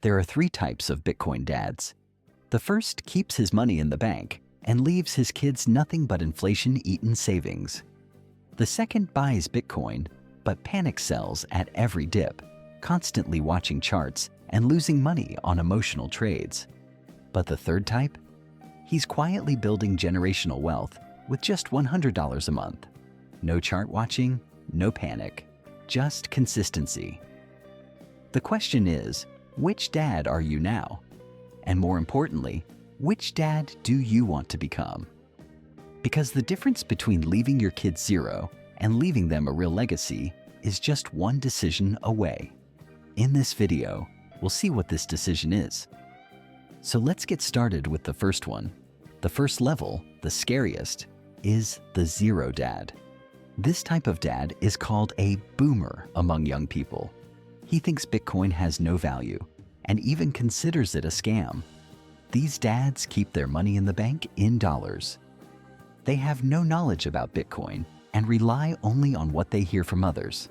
There are three types of Bitcoin dads. The first keeps his money in the bank and leaves his kids nothing but inflation-eaten savings. The second buys Bitcoin, but panic sells at every dip, constantly watching charts and losing money on emotional trades. But the third type? He's quietly building generational wealth with just $100 a month. No chart watching, no panic, just consistency. The question is, which dad are you now? And more importantly, which dad do you want to become? Because the difference between leaving your kids zero and leaving them a real legacy is just one decision away. In this video, we'll see what this decision is. So let's get started with the first one. The first level, the scariest, is the zero dad. This type of dad is called a boomer among young people. He thinks Bitcoin has no value and even considers it a scam. These dads keep their money in the bank in dollars. They have no knowledge about Bitcoin and rely only on what they hear from others.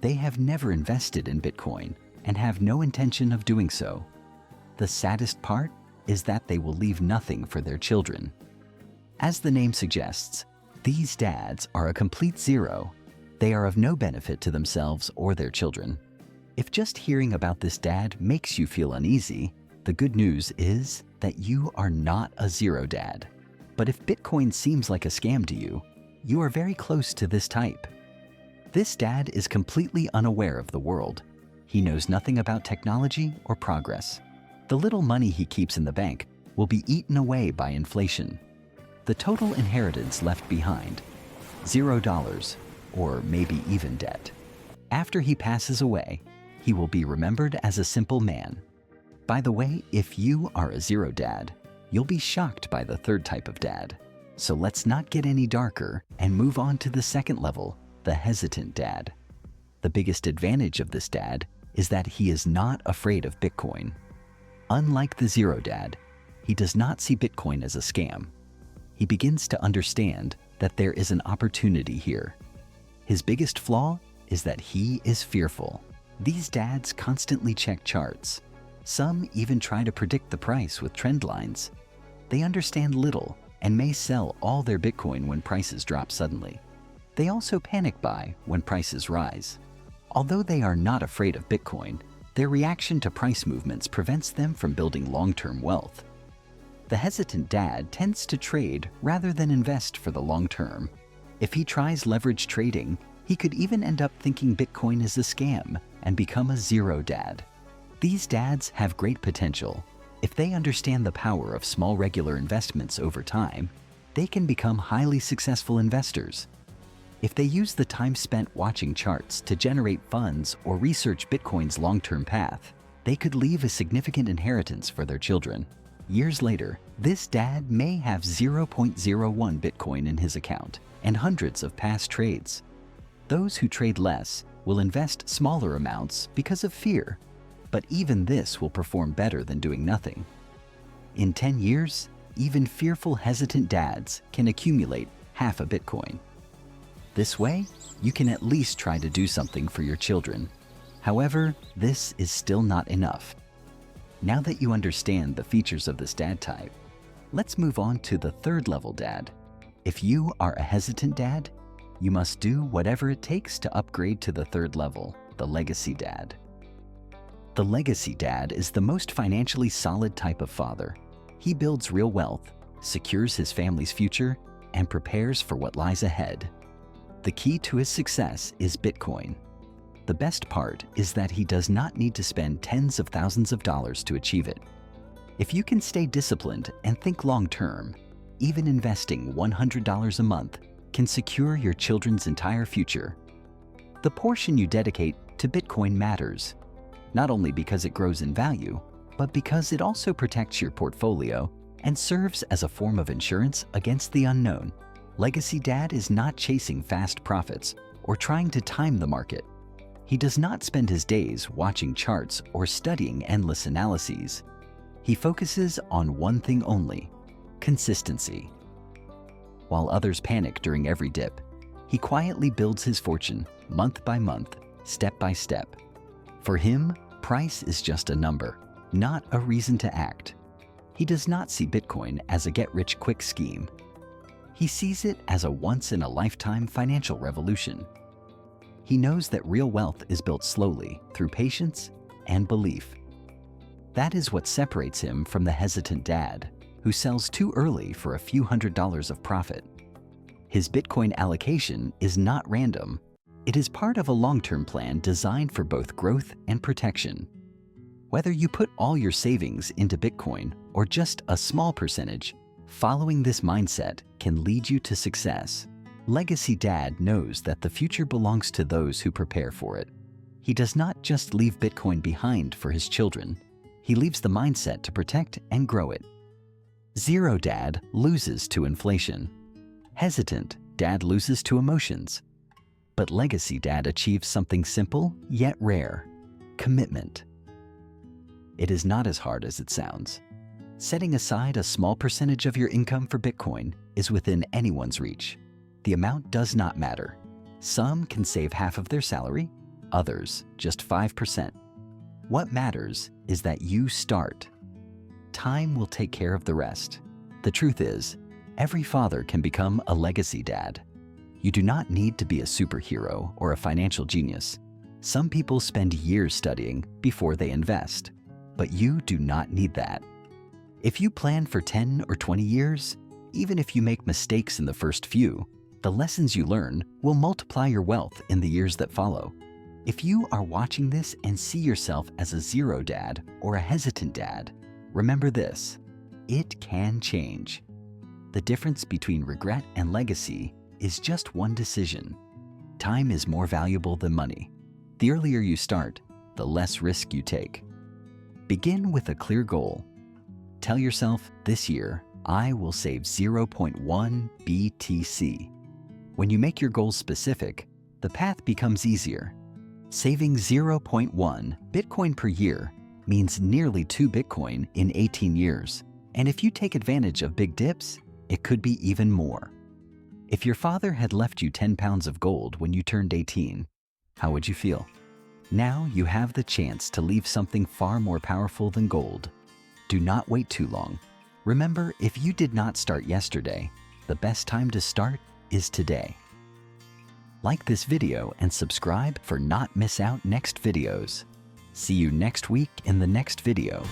They have never invested in Bitcoin and have no intention of doing so. The saddest part is that they will leave nothing for their children. As the name suggests, these dads are a complete zero. They are of no benefit to themselves or their children. If just hearing about this dad makes you feel uneasy, the good news is that you are not a zero dad. But if Bitcoin seems like a scam to you, you are very close to this type. This dad is completely unaware of the world. He knows nothing about technology or progress. The little money he keeps in the bank will be eaten away by inflation. The total inheritance left behind, $0 or maybe even debt. After he passes away, he will be remembered as a simple man. By the way, if you are a zero dad, you'll be shocked by the third type of dad. So let's not get any darker and move on to the second level, the hesitant dad. The biggest advantage of this dad is that he is not afraid of Bitcoin. Unlike the zero dad, he does not see Bitcoin as a scam. He begins to understand that there is an opportunity here. His biggest flaw is that he is fearful. These dads constantly check charts. Some even try to predict the price with trend lines. They understand little and may sell all their Bitcoin when prices drop suddenly. They also panic buy when prices rise. Although they are not afraid of Bitcoin, their reaction to price movements prevents them from building long-term wealth. The hesitant dad tends to trade rather than invest for the long term. If he tries leverage trading, he could even end up thinking Bitcoin is a scam and become a zero dad. These dads have great potential. If they understand the power of small regular investments over time, they can become highly successful investors. If they use the time spent watching charts to generate funds or research Bitcoin's long-term path, they could leave a significant inheritance for their children. Years later, this dad may have 0.01 Bitcoin in his account and hundreds of past trades. Those who trade less will invest smaller amounts because of fear, but even this will perform better than doing nothing. In 10 years, even fearful, hesitant dads can accumulate half a Bitcoin. This way, you can at least try to do something for your children. However, this is still not enough. Now that you understand the features of this dad type, let's move on to the third level dad. If you are a hesitant dad, you must do whatever it takes to upgrade to the third level, the legacy dad. The legacy dad is the most financially solid type of father. He builds real wealth, secures his family's future, and prepares for what lies ahead. The key to his success is Bitcoin. The best part is that he does not need to spend tens of thousands of dollars to achieve it. If you can stay disciplined and think long-term, even investing $100 a month can secure your children's entire future. The portion you dedicate to Bitcoin matters, not only because it grows in value, but because it also protects your portfolio and serves as a form of insurance against the unknown. Legacy Dad is not chasing fast profits or trying to time the market. He does not spend his days watching charts or studying endless analyses. He focuses on one thing only: consistency. While others panic during every dip, he quietly builds his fortune month by month, step by step. For him, price is just a number, not a reason to act. He does not see Bitcoin as a get-rich-quick scheme. He sees it as a once-in-a-lifetime financial revolution. He knows that real wealth is built slowly through patience and belief. That is what separates him from the hesitant dad who sells too early for a few $100s of profit. His Bitcoin allocation is not random. It is part of a long-term plan designed for both growth and protection. Whether you put all your savings into Bitcoin or just a small percentage, following this mindset can lead you to success. Legacy Dad knows that the future belongs to those who prepare for it. He does not just leave Bitcoin behind for his children. He leaves the mindset to protect and grow it. Zero Dad loses to inflation. Hesitant Dad loses to emotions. But Legacy Dad achieves something simple yet rare: commitment. It is not as hard as it sounds. Setting aside a small percentage of your income for Bitcoin is within anyone's reach. The amount does not matter. Some can save half of their salary, others just 5%. What matters is that you start. Time will take care of the rest. The truth is, every father can become a legacy dad. You do not need to be a superhero or a financial genius. Some people spend years studying before they invest, but you do not need that. If you plan for 10 or 20 years, even if you make mistakes in the first few, the lessons you learn will multiply your wealth in the years that follow. If you are watching this and see yourself as a zero dad or a hesitant dad, remember this: it can change. The difference between regret and legacy is just one decision. Time is more valuable than money. The earlier you start, the less risk you take. Begin with a clear goal. Tell yourself, this year, I will save 0.1 BTC. When you make your goals specific, the path becomes easier. Saving 0.1 Bitcoin per year means nearly 2 Bitcoin in 18 years. And if you take advantage of big dips, it could be even more. If your father had left you 10 pounds of gold when you turned 18, how would you feel? Now you have the chance to leave something far more powerful than gold. Do not wait too long. Remember, if you did not start yesterday, the best time to start is today. Like this video and subscribe for not miss out next videos. See you next week in the next video.